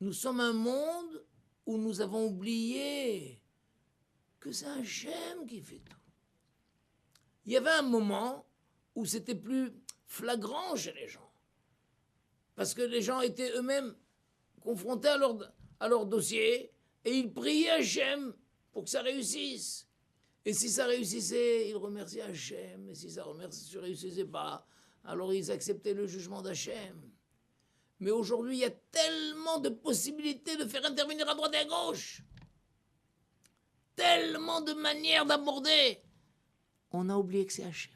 Nous sommes un monde où nous avons oublié que c'est Hachem qui fait tout. Il y avait un moment où c'était plus flagrant chez les gens. Parce que les gens étaient eux-mêmes confrontés à leur dossier et ils priaient Hachem pour que ça réussisse. Et si ça réussissait, ils remerciaient Hachem. Et si ça ne réussissait pas, alors ils acceptaient le jugement d'Hachem. Mais aujourd'hui, il y a tellement de possibilités de faire intervenir à droite et à gauche. Tellement de manières d'aborder. On a oublié que c'est Hachem.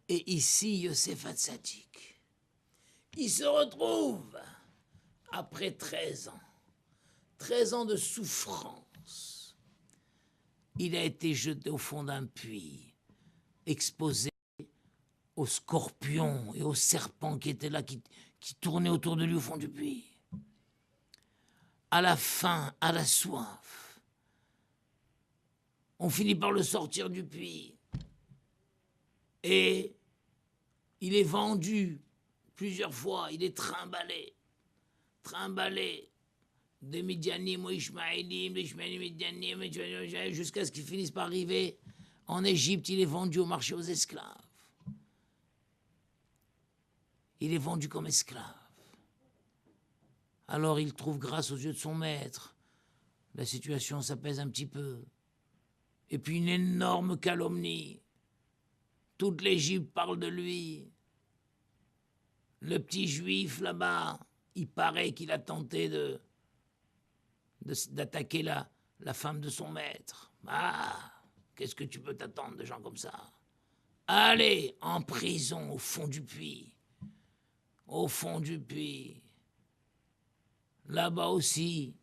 Et ici, Yosef Hatzadik, il se retrouve après 13 ans. 13 ans de souffrance. Il a été jeté au fond d'un puits, exposé aux scorpions et aux serpents qui étaient là, qui tournaient autour de lui au fond du puits. À la faim, à la soif. On finit par le sortir du puits. Et il est vendu plusieurs fois, il est trimballé de Midianim aux Ishmaélim, Midianim, jusqu'à ce qu'il finisse par arriver en Égypte. Il est vendu au marché aux esclaves. Il est vendu comme esclave. Alors il trouve grâce aux yeux de son maître. La situation s'apaise un petit peu. Et puis une énorme calomnie. Toute l'Égypte parle de lui. Le petit juif là-bas, il paraît qu'il a tenté d'attaquer la femme de son maître. Ah, qu'est-ce que tu peux t'attendre de gens comme ça? Allez, en prison au fond du puits. Au fond du puits. Là-bas aussi,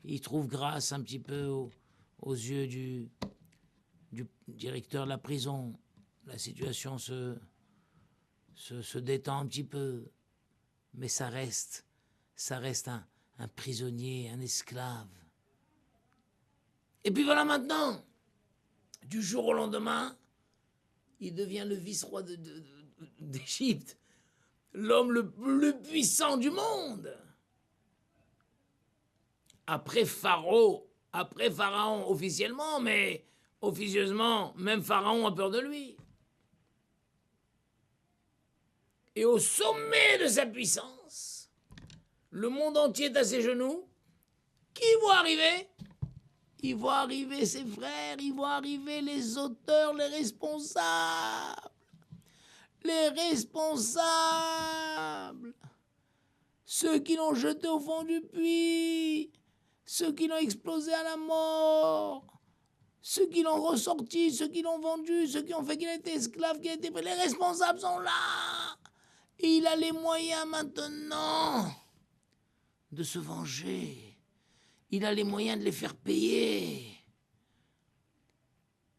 il trouve grâce un petit peu aux yeux du directeur de la prison. La situation se détend un petit peu. Mais ça reste un prisonnier, un esclave. Et puis voilà maintenant, du jour au lendemain, il devient le vice-roi d'Égypte. L'homme le plus puissant du monde. Après Pharaon officiellement, mais officieusement, même Pharaon a peur de lui. Et au sommet de sa puissance, le monde entier est à ses genoux. Qui voit arriver? Il voit arriver ses frères, il voit arriver les auteurs, les responsables. Les responsables, ceux qui l'ont jeté au fond du puits, ceux qui l'ont explosé à la mort, ceux qui l'ont ressorti, ceux qui l'ont vendu, ceux qui ont fait qu'il a été esclave, qu'il a été pris, les responsables sont là. Et il a les moyens maintenant de se venger. Il a les moyens de les faire payer.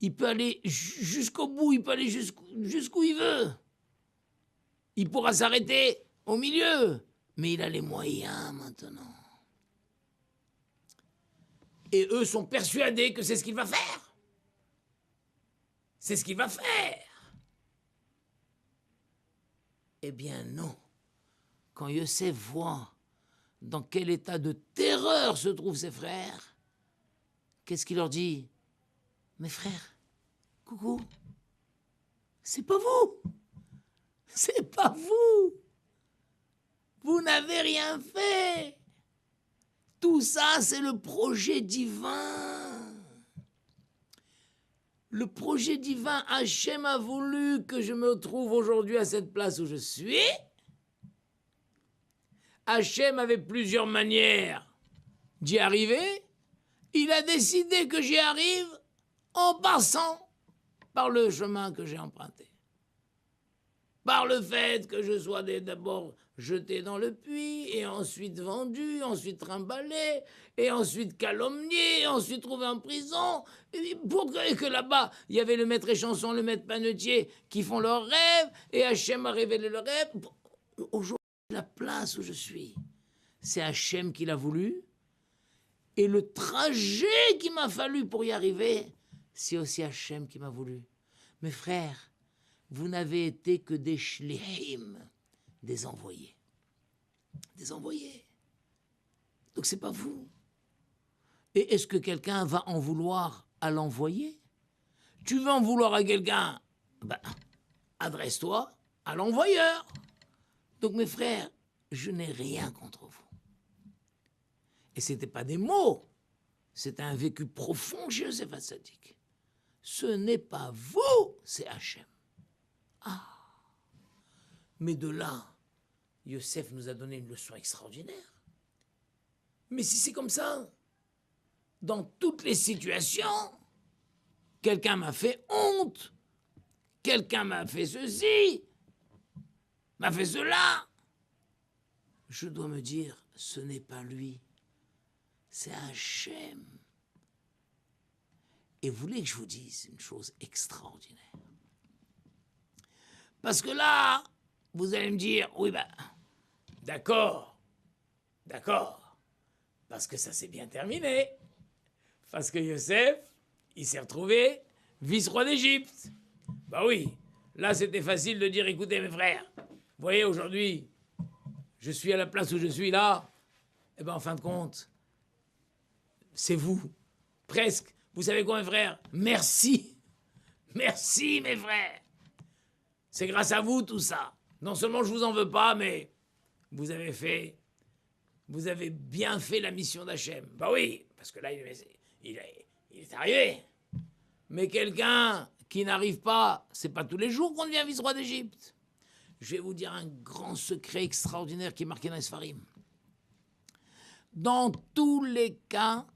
Il peut aller jusqu'au bout, il peut aller jusqu'où il veut. Il pourra s'arrêter au milieu, mais il a les moyens maintenant. Et eux sont persuadés que c'est ce qu'il va faire. C'est ce qu'il va faire. Eh bien non. Quand Yosef voit dans quel état de terreur se trouvent ses frères, qu'est-ce qu'il leur dit? Mes frères, coucou, c'est pas vous. C'est pas vous. Vous n'avez rien fait. Tout ça, c'est le projet divin. Le projet divin, Hachem a voulu que je me trouve aujourd'hui à cette place où je suis. Hachem avait plusieurs manières d'y arriver. Il a décidé que j'y arrive en passant par le chemin que j'ai emprunté. Par le fait que je sois d'abord jeté dans le puits, et ensuite vendu, ensuite trimballé, et ensuite calomnié, et ensuite trouvé en prison. Pour que là-bas, il y avait le maître échanson, le maître panetier qui font leurs rêves, et Hachem a révélé le rêve. Aujourd'hui, la place où je suis, c'est Hachem qui l'a voulu, et le trajet qu'il m'a fallu pour y arriver, c'est aussi Hachem qui m'a voulu. Mes frères, vous n'avez été que des shlichim, des envoyés. Des envoyés. Donc c'est pas vous. Et est-ce que quelqu'un va en vouloir à l'envoyé? Tu veux en vouloir à quelqu'un? Ben, adresse-toi à l'envoyeur. Donc mes frères, je n'ai rien contre vous. Et ce n'était pas des mots, c'était un vécu profond chez Yosef Hatzadik. Ce n'est pas vous, c'est Hachem. Ah. Mais de là, Yosef nous a donné une leçon extraordinaire. Mais si c'est comme ça, dans toutes les situations, quelqu'un m'a fait honte, quelqu'un m'a fait ceci, m'a fait cela, je dois me dire, ce n'est pas lui, c'est Hachem. Et vous voulez que je vous dise une chose extraordinaire? Parce que là, vous allez me dire, oui, ben, d'accord, parce que ça s'est bien terminé. Parce que Yosef, il s'est retrouvé vice-roi d'Égypte. Bah oui, là c'était facile de dire, écoutez mes frères, vous voyez aujourd'hui, je suis à la place où je suis là, et ben en fin de compte, c'est vous, presque. Vous savez quoi mes frères? Merci, merci mes frères. C'est grâce à vous tout ça. Non seulement je vous en veux pas, mais vous avez bien fait la mission d'Hachem. Bah oui, parce que là il est arrivé. Mais quelqu'un qui n'arrive pas, c'est pas tous les jours qu'on devient vice-roi d'Égypte. Je vais vous dire un grand secret extraordinaire qui est marqué dans les Sfarim. Dans tous les cas,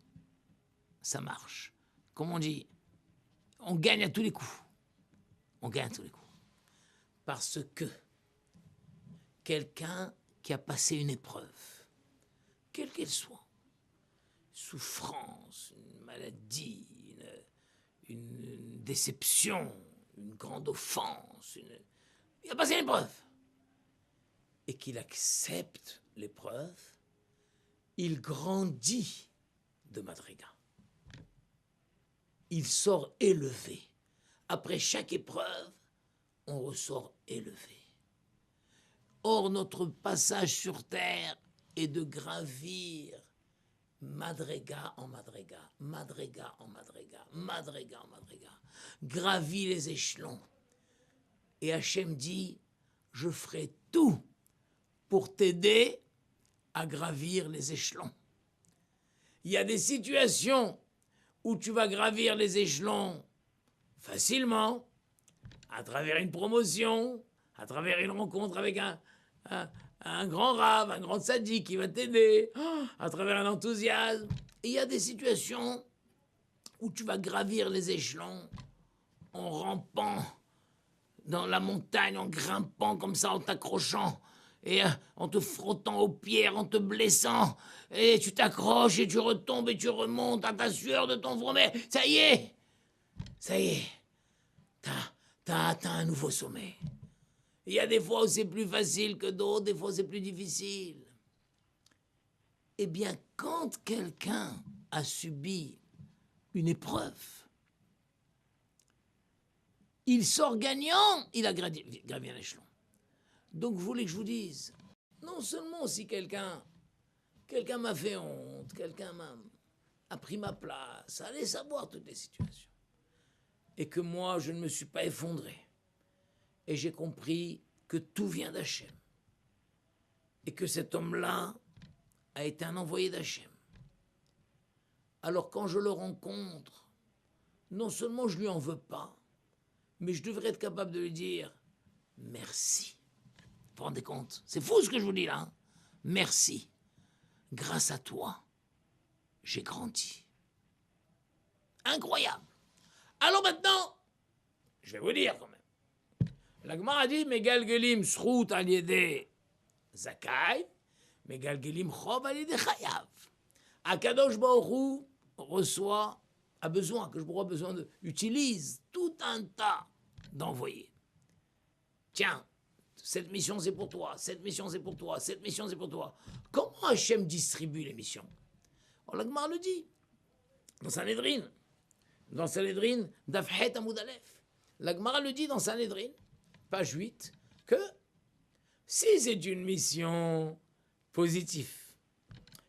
ça marche. Comme on dit, on gagne à tous les coups. On gagne à tous les coups. Parce que quelqu'un qui a passé une épreuve, quelle qu'elle soit, souffrance, une maladie, une déception, une grande offense, il a passé une épreuve, et qu'il accepte l'épreuve, il grandit de Madriga. Il sort élevé. Après chaque épreuve, on ressort élevé. Or, notre passage sur terre est de gravir madriga en madriga, madriga en madriga, madriga en madriga. Gravir les échelons. Et Hachem dit, je ferai tout pour t'aider à gravir les échelons. Il y a des situations où tu vas gravir les échelons facilement, à travers une promotion, à travers une rencontre avec un grand rave, un grand sadique qui va t'aider, à travers un enthousiasme. Et il y a des situations où tu vas gravir les échelons en rampant dans la montagne, en grimpant comme ça, en t'accrochant, et en te frottant aux pierres, en te blessant, et tu t'accroches et tu retombes et tu remontes à ta sueur de ton front. Mais ça y est, t'as atteint un nouveau sommet. Il y a des fois où c'est plus facile que d'autres, des fois où c'est plus difficile. Eh bien, quand quelqu'un a subi une épreuve, il sort gagnant, il a gravi un échelon. Donc, vous voulez que je vous dise, non seulement si quelqu'un m'a fait honte, quelqu'un a pris ma place, allez savoir toutes les situations, et que moi, je ne me suis pas effondré, et j'ai compris que tout vient d'Hachem, et que cet homme-là a été un envoyé d'Hachem. Alors quand je le rencontre, non seulement je lui en veux pas, mais je devrais être capable de lui dire merci. Vous vous rendez compte? C'est fou ce que je vous dis là. Hein? Merci. Grâce à toi, j'ai grandi. Incroyable. Alors maintenant, je vais vous dire quand même. La Gemara a dit Megalgelim srout al yedé zakai, Megalgelim chov al yedé chayav. Akadosh Baruch Hu reçoit, a besoin, que je pourrais besoin de, utilise tout un tas d'envoyés. Tiens, cette mission c'est pour toi, cette mission c'est pour toi, cette mission c'est pour toi. Comment Hachem distribue les missions? La Gemara le dit dans Sanhedrin. Dans Sanhedrin, Dafhet Amoud Aleph. La Gemara le dit dans Sanhedrin, page 8, que si c'est une mission positive,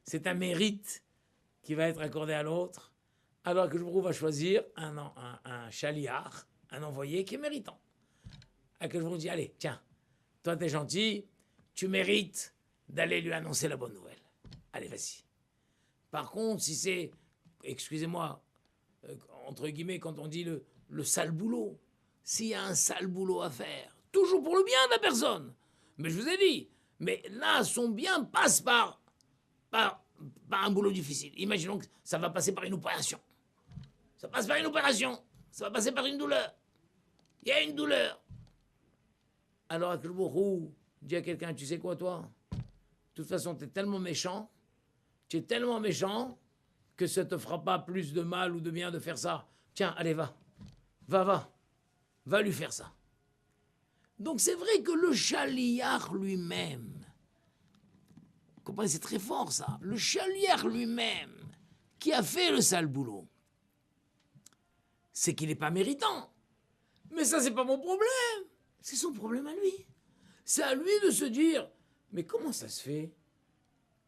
c'est un mérite qui va être accordé à l'autre, alors que je va choisir un chaliar, un envoyé qui est méritant. À que je vous dis, allez, tiens, toi t'es gentil, tu mérites d'aller lui annoncer la bonne nouvelle. Allez, vas-y. Par contre, si c'est, excusez-moi, entre guillemets, quand on dit le sale boulot, s'il y a un sale boulot à faire, toujours pour le bien de la personne. Mais je vous ai dit, mais là, son bien passe par un boulot difficile. Imaginons que ça va passer par une opération. Ça passe par une opération. Ça va passer par une douleur. Il y a une douleur. Alors, Akhlbourou dit à quelqu'un, tu sais quoi, toi? De toute façon, tu es tellement méchant que ça te fera pas plus de mal ou de bien de faire ça. Tiens, allez, va, va lui faire ça. Donc c'est vrai que le chaliar lui-même, vous comprenez, c'est très fort ça, le chaliar lui-même, qui a fait le sale boulot, c'est qu'il n'est pas méritant. Mais ça, c'est pas mon problème, c'est son problème à lui. C'est à lui de se dire, mais comment ça se fait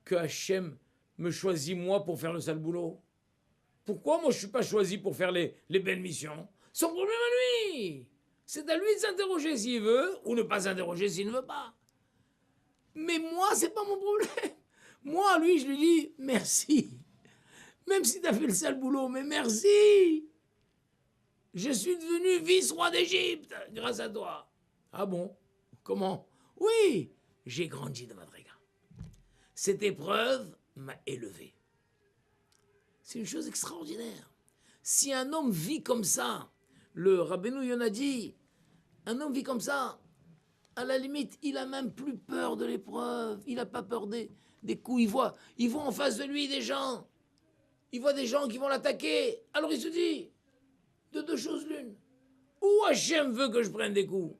que Hachem me choisit moi pour faire le sale boulot? Pourquoi moi je suis pas choisi pour faire les belles missions? Son problème à lui. C'est à lui de s'interroger s'il veut ou ne pas s'interroger s'il ne veut pas. Mais moi, c'est pas mon problème. Moi, lui, je lui dis merci. Même si tu as fait le sale boulot, mais merci. Je suis devenu vice-roi d'Égypte grâce à toi. Ah bon? Comment? Oui, j'ai grandi de Madriga. Cette épreuve m'a élevé. C'est une chose extraordinaire. Si un homme vit comme ça, le Rabbeinu Yonah dit, un homme vit comme ça, à la limite, il a même plus peur de l'épreuve, il n'a pas peur des coups, il voit en face de lui des gens, il voit des gens qui vont l'attaquer, alors il se dit, de deux choses l'une, ou Hachem veut que je prenne des coups,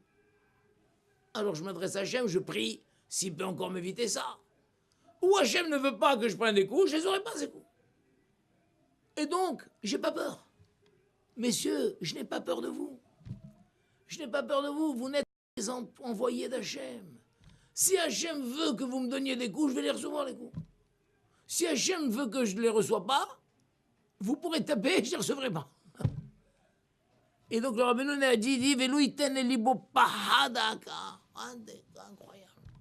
alors je m'adresse à Hachem, je prie, s'il peut encore m'éviter ça, ou Hachem ne veut pas que je prenne des coups, je ne les aurai pas ces coups. Et donc, j'ai pas peur. Messieurs, je n'ai pas peur de vous. Je n'ai pas peur de vous. Vous n'êtes pas les envoyés d'Hachem. Si Hachem veut que vous me donniez des coups, je vais les recevoir les coups. Si Hachem veut que je ne les reçois pas, vous pourrez taper et je ne les recevrai pas. Et donc le Rabbeinu a dit, incroyable.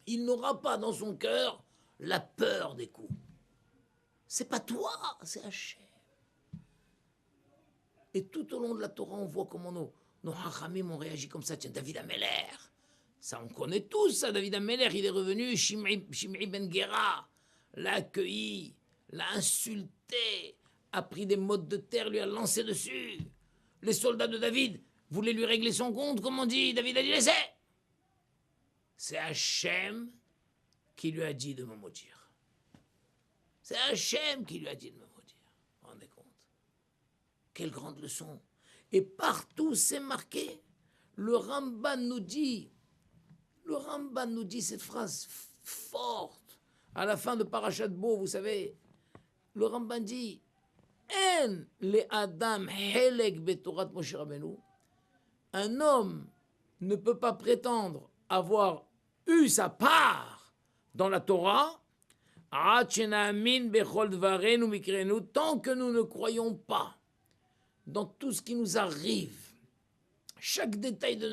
Il n'aura pas dans son cœur la peur des coups. C'est pas toi, c'est Hachem. Et tout au long de la Torah, on voit comment nos hachamim ont réagi comme ça. Tiens, David Ameller, ça on connaît tous ça. David Ameller, il est revenu, Shimei ben Gera l'a accueilli, l'a insulté, a pris des mottes de terre, lui a lancé dessus. Les soldats de David voulaient lui régler son compte, comme on dit. David a dit laissez. C'est Hachem qui lui a dit de me maudire. C'est Hachem qui lui a dit de me maudire. Vous vous rendez compte? Quelle grande leçon. Et partout c'est marqué. Le Ramban nous dit cette phrase forte. À la fin de Parashat Bo, vous savez, le Ramban dit En le Adam helek betorat Moshe Rabbeinu. Un homme ne peut pas prétendre avoir eu sa part dans la Torah tant que nous ne croyons pas dans tout ce qui nous arrive, chaque détail de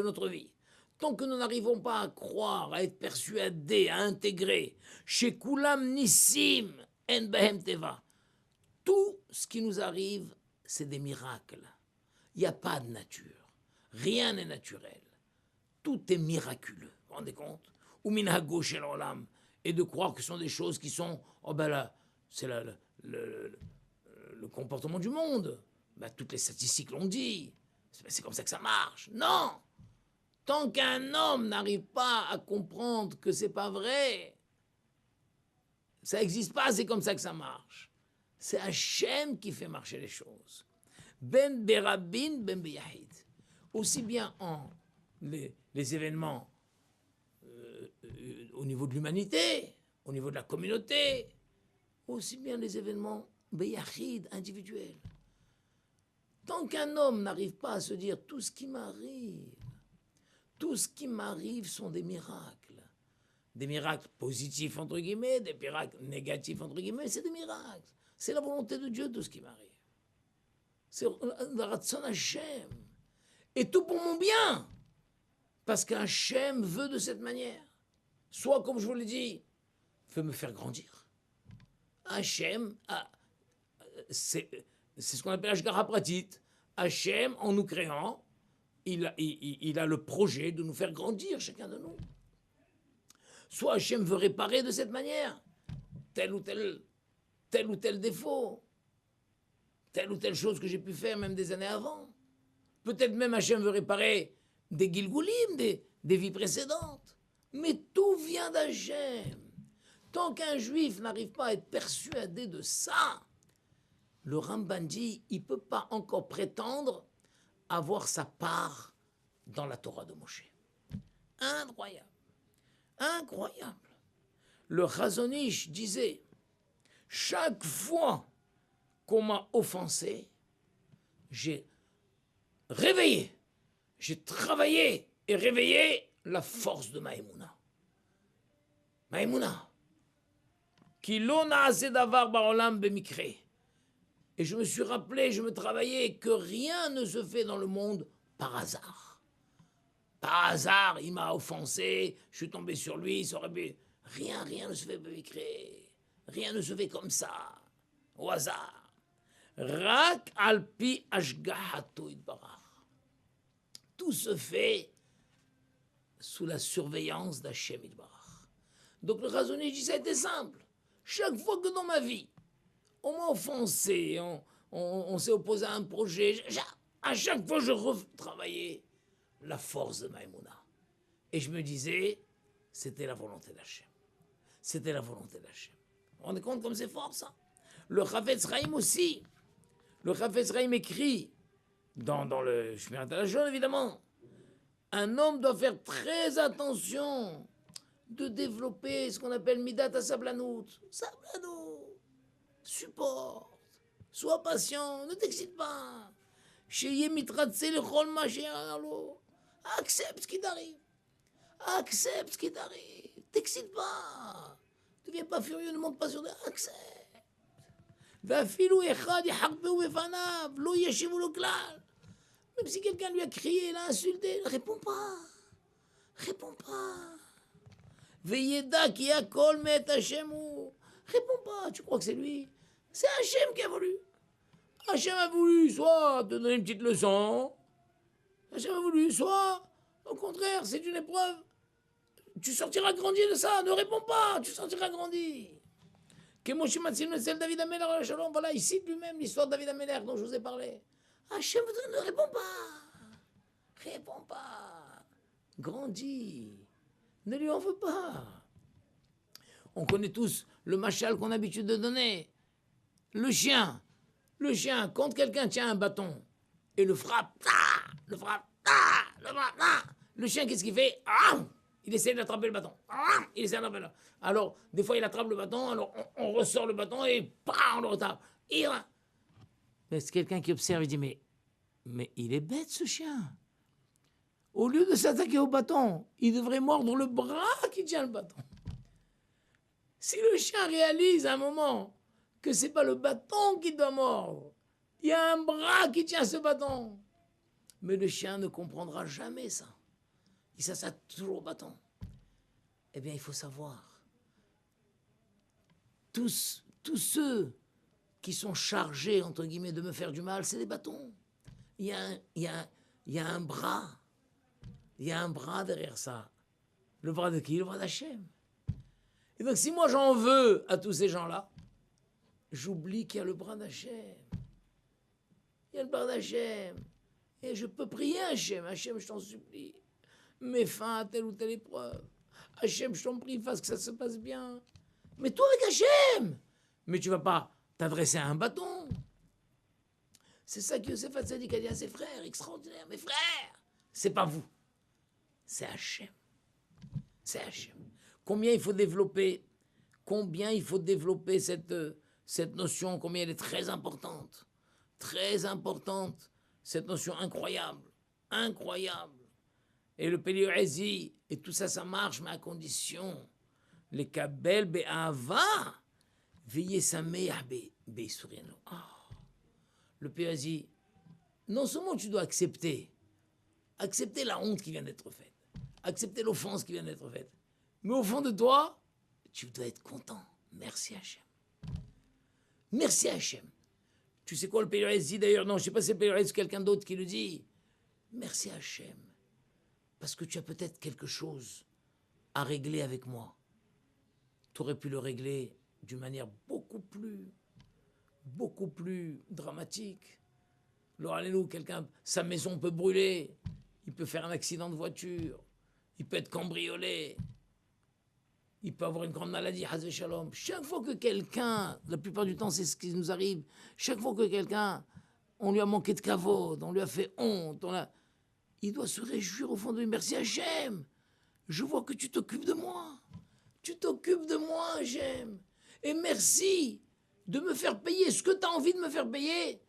notre vie, tant que nous n'arrivons pas à croire, à être persuadés, à intégrer, chez Kulam Nissim En Behem Teva, tout ce qui nous arrive, c'est des miracles. Il n'y a pas de nature. Rien n'est naturel. Tout est miraculeux. Vous vous rendez compte? Ou minhago shel olam. Et de croire que ce sont des choses qui sont... Oh ben là, c'est le comportement du monde. Ben, toutes les statistiques l'ont dit. C'est comme ça que ça marche. Non! Tant qu'un homme n'arrive pas à comprendre que c'est pas vrai, ça n'existe pas, c'est comme ça que ça marche. C'est Hachem qui fait marcher les choses. Ben berabin, ben beyahid. Aussi bien en les événements au niveau de l'humanité, au niveau de la communauté, aussi bien les événements beyahid, individuels. Tant qu'un homme n'arrive pas à se dire tout ce qui m'arrive sont des miracles. Des miracles positifs, entre guillemets, des miracles négatifs, entre guillemets, c'est des miracles. C'est la volonté de Dieu, tout ce qui m'arrive. C'est la Ratzon Hashem. Et tout pour mon bien. Parce qu'Hachem veut de cette manière. Soit, comme je vous l'ai dit, veut me faire grandir. Hachem, c'est ce qu'on appelle Ashgara Pratit. Hachem, en nous créant, il a le projet de nous faire grandir, chacun de nous. Soit Hachem veut réparer de cette manière tel ou tel défaut, telle ou telle chose que j'ai pu faire même des années avant. Peut-être même Hachem veut réparer des gilgulim, des vies précédentes. Mais tout vient d'Hachem. Tant qu'un juif n'arrive pas à être persuadé de ça, le Ramban dit, il ne peut pas encore prétendre avoir sa part dans la Torah de Moshe. Incroyable. Incroyable. Le Chazon Ish disait, chaque fois qu'on m'a offensé, j'ai réveillé, j'ai travaillé et réveillé la force de Maïmouna. Maïmouna. Ki lo naase davar baolam bemikre. Et je me suis rappelé, je me travaillais que rien ne se fait dans le monde par hasard. Par hasard, il m'a offensé, je suis tombé sur lui, ça aurait pu... Rien ne se fait bemikre. Rien ne se fait comme ça, au hasard. Rak alpi ashgahato idbarach. Tout se fait sous la surveillance d'Hachem idbarach. Donc le Chazon Ish dit, ça a été simple. Chaque fois que dans ma vie, on m'a offensé, on s'est opposé à un projet, à chaque fois je retravaillais la force de Maïmouna. Et je me disais, c'était la volonté d'Hachem. C'était la volonté d'Hachem. Vous vous rendez compte comme c'est fort ça? Le Chafetz Chaim aussi. Le Chafetz Chaim écrit, dans le Shmirat HaLashon évidemment, un homme doit faire très attention de développer ce qu'on appelle Midat HaSablanout. Sablanout. Supporte. Sois patient. Ne t'excite pas. Accepte ce qui t'arrive. Accepte ce qui t'arrive. T'excite pas. Ne deviens pas furieux. Ne monte pas sur des... Accepte. Même si quelqu'un lui a crié, l'a insulté, ne réponds pas. Réponds pas. Veyeda qui a kol met Hachem ou. Réponds pas, tu crois que c'est lui? C'est Hachem qui a voulu. Hachem a voulu soit te donner une petite leçon. Hachem a voulu soit, au contraire, c'est une épreuve. Tu sortiras grandi de ça, ne réponds pas, tu sortiras grandi. David Ameler, Shalom, voilà, il cite lui-même l'histoire de David Ameler dont je vous ai parlé. Hachem ne répond pas. Réponds pas. Grandis. Ne lui en veux pas. On connaît tous le machal qu'on a l'habitude de donner. Le chien, quand quelqu'un tient un bâton et le frappe, le chien, qu'est-ce qu'il fait? Il essaie d'attraper le bâton. Alors, des fois, il attrape le bâton, alors on ressort le bâton et on le retape. Mais c'est quelqu'un qui observe et dit, mais il est bête ce chien. Au lieu de s'attaquer au bâton, il devrait mordre le bras qui tient le bâton. Si le chien réalise à un moment que c'est pas le bâton qui doit mordre, il y a un bras qui tient ce bâton. Mais le chien ne comprendra jamais ça. Il s'attaque toujours au bâton. Eh bien, il faut savoir, tous ceux qui sont chargés, entre guillemets, de me faire du mal, c'est des bâtons. Il y a un bras. Il y a un bras derrière ça. Le bras de qui? Le bras d'Hachem. Et donc, si moi j'en veux à tous ces gens-là, j'oublie qu'il y a le bras d'Hachem. Il y a le bras d'Hachem. Et je peux prier Hachem. Hachem, je t'en supplie. Mets fin à telle ou telle épreuve. Hachem, je t'en prie, fasse que ça se passe bien. Mais toi avec Hachem. Mais tu vas pas t'adresser à un bâton. C'est ça que Yosef Hatzadik a dit à ses frères. Extraordinaire. Mes frères, c'est pas vous. C'est Hachem. C'est Hachem. Combien il faut développer cette notion, combien elle est très importante. Très importante. Cette notion incroyable. Incroyable. Et le Péliorezi, et tout ça, ça marche, mais à condition. Les Kabel Be'ava, veillez sa meilleure Be'souriano. Le Péliorezi, non seulement tu dois accepter la honte qui vient d'être faite, accepter l'offense qui vient d'être faite, mais au fond de toi, tu dois être content. Merci Hachem. Merci Hachem. Tu sais quoi le Péliorezi d'ailleurs? Non, je ne sais pas si c'est le Péliorezi ou quelqu'un d'autre qui le dit. Merci Hachem. Parce que tu as peut-être quelque chose à régler avec moi. Tu aurais pu le régler d'une manière beaucoup plus dramatique. Quelqu'un, sa maison peut brûler, il peut faire un accident de voiture, il peut être cambriolé, il peut avoir une grande maladie, Hazé Shalom. Chaque fois que quelqu'un, la plupart du temps c'est ce qui nous arrive, chaque fois que quelqu'un, on lui a manqué de kavod, on lui a fait honte, il doit se réjouir au fond de lui. Merci Hachem. Je vois que tu t'occupes de moi. Tu t'occupes de moi, Hachem. Et merci de me faire payer ce que tu as envie de me faire payer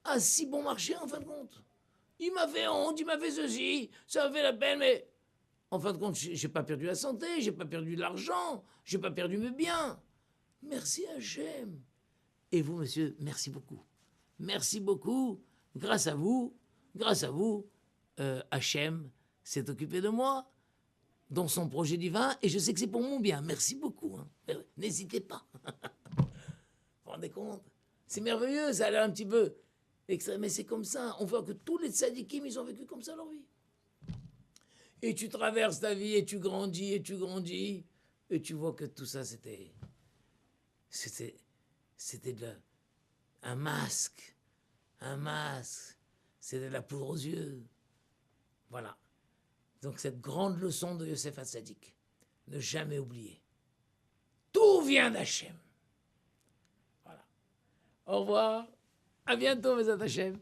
à si bon marché, en fin de compte. Il m'a fait honte, il m'a fait ceci, ça m'a fait la peine, mais en fin de compte, j'ai pas perdu la santé, j'ai pas perdu de l'argent, j'ai pas perdu mes biens. Merci Hachem. Et vous, monsieur, merci beaucoup. Merci beaucoup. Grâce à vous, Hachem s'est occupé de moi dans son projet divin et je sais que c'est pour mon bien. Merci beaucoup. N'hésitez pas. Vous vous rendez compte? C'est merveilleux, ça a l'air un petit peu extrême, mais c'est comme ça. On voit que tous les tzadikim, ils ont vécu comme ça leur vie. Et tu traverses ta vie et tu grandis et tu vois que tout ça c'était un masque. C'était de la poudre aux yeux. Voilà. Donc cette grande leçon de Yosef Hatzadik, ne jamais oublier. Tout vient d'Hachem. Voilà. Au revoir. À bientôt, mes Hachem.